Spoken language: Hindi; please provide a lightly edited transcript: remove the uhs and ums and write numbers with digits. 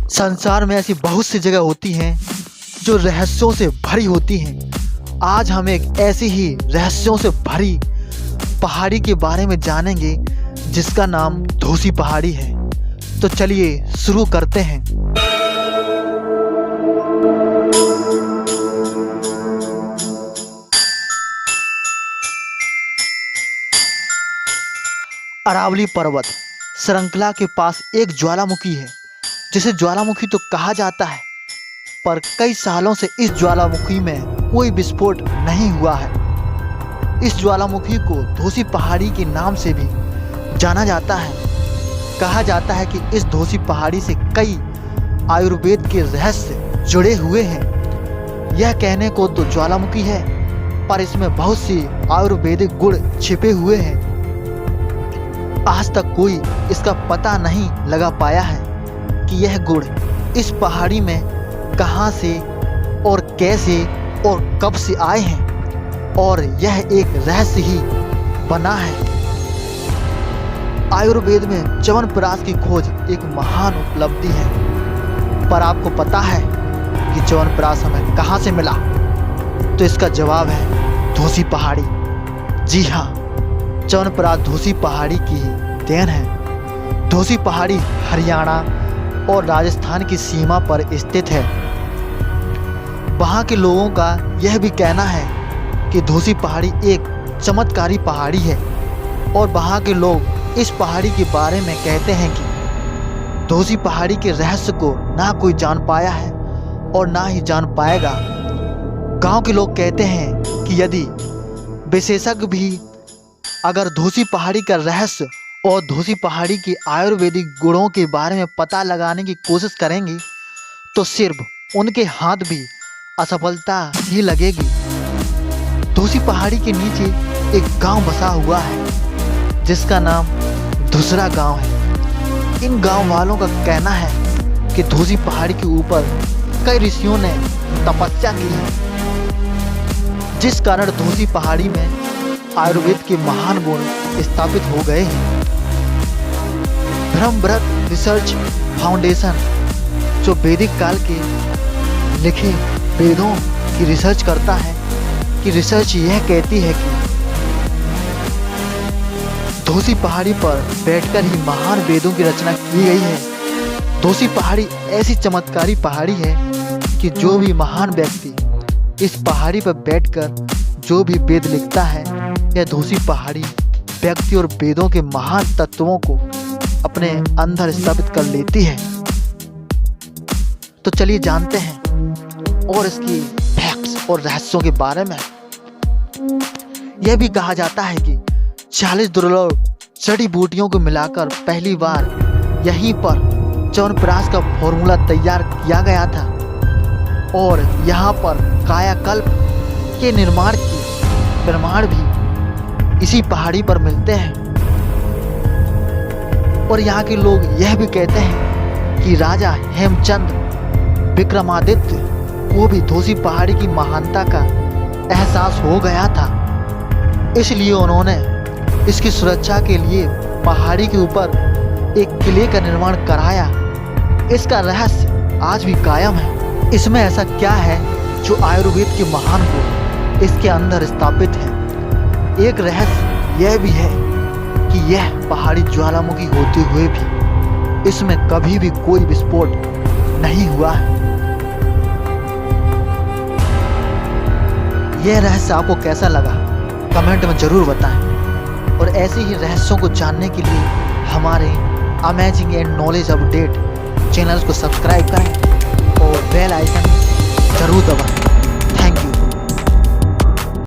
संसार में ऐसी बहुत सी जगह होती हैं जो रहस्यों से भरी होती हैं। आज हम एक ऐसी ही रहस्यों से भरी पहाड़ी के बारे में जानेंगे जिसका नाम धोसी पहाड़ी है। तो चलिए शुरू करते हैं। अरावली पर्वत श्रृंखला के पास एक ज्वालामुखी है जिसे ज्वालामुखी तो कहा जाता है, पर कई सालों से इस ज्वालामुखी में कोई विस्फोट नहीं हुआ है। इस ज्वालामुखी को धोसी पहाड़ी के नाम से भी जाना जाता है। कहा जाता है कि इस धोसी पहाड़ी से कई आयुर्वेद के रहस्य जुड़े हुए हैं। यह कहने को तो ज्वालामुखी है, पर इसमें बहुत सी आयुर्वेदिक गुण छिपे हुए हैं। आज तक कोई इसका पता नहीं लगा पाया है कि यह गुण इस पहाड़ी में कहां से और कैसे और कब से आए हैं, और यह एक रहस्य ही बना है। आयुर्वेद में च्यवनप्राश की खोज एक महान उपलब्धि है, पर आपको पता है कि च्यवनप्राश हमें कहां से मिला? तो इसका जवाब है धोसी पहाड़ी। जी हाँ, च्यवनप्राश धोसी पहाड़ी की ही देन है। धोसी पहाड़ी हरियाणा और राजस्थान की सीमा पर स्थित है। वहाँ के लोगों का यह भी कहना है कि धोसी पहाड़ी एक चमत्कारी पहाड़ी है, और वहाँ के लोग इस पहाड़ी के बारे में कहते हैं कि धोसी पहाड़ी के रहस्य को ना कोई जान पाया है और ना ही जान पाएगा। गांव के लोग कहते हैं कि यदि विशेषज्ञ भी अगर धोसी पहाड़ी का रहस्य और धोसी पहाड़ी के आयुर्वेदिक गुणों के बारे में पता लगाने की कोशिश करेंगे तो सिर्फ उनके हाथ भी असफलता ही लगेगी। धोसी पहाड़ी के नीचे एक गांव बसा हुआ है जिसका नाम धुसरा गांव है। इन गांव वालों का कहना है कि धोसी पहाड़ी के ऊपर कई ऋषियों ने तपस्या की है, जिस कारण धोसी पहाड़ी में आयुर्वेद के महान गुण स्थापित हो गए हैं। ब्रह्मव्रत रिसर्च फाउंडेशन, जो वैदिक काल के लिखे वेदों की रिसर्च करता है, कि रिसर्च यह कहती है कि धोसी पहाड़ी पर बैठकर ही महान वेदों की रचना की गई है। धोसी पहाड़ी ऐसी चमत्कारी पहाड़ी है कि जो भी महान व्यक्ति इस पहाड़ी पर बैठकर जो भी वेद लिखता है, यह धोसी पहाड़ी व्यक्ति और वेदों के महान तत्वों को अपने अंदर स्थापित कर लेती है। तो चलिए जानते हैं और इसकी फैक्ट्स और रहस्यों के बारे में। यह भी कहा जाता है कि 40 दुर्लभ जड़ी बूटियों को मिलाकर पहली बार यहीं पर च्यवनप्राश का फॉर्मूला तैयार किया गया था, और यहाँ पर कायाकल्प के निर्माण के प्रमाण भी इसी पहाड़ी पर मिलते हैं। और यहाँ के लोग यह भी कहते हैं कि राजा हेमचंद विक्रमादित्य को भी धोसी पहाड़ी की महानता का एहसास हो गया था, इसलिए उन्होंने इसकी सुरक्षा के लिए पहाड़ी के ऊपर एक किले का निर्माण कराया। इसका रहस्य आज भी कायम है। इसमें ऐसा क्या है जो आयुर्वेद के महान गुण इसके अंदर स्थापित है? एक रहस्य यह भी है कि यह पहाड़ी ज्वालामुखी होते हुए भी इसमें कभी भी कोई विस्फोट नहीं हुआ है। यह रहस्य आपको कैसा लगा कमेंट में जरूर बताएं, और ऐसे ही रहस्यों को जानने के लिए हमारे amazing and knowledge update channel को सब्सक्राइब करें और बेल आइकन जरूर दबाएं।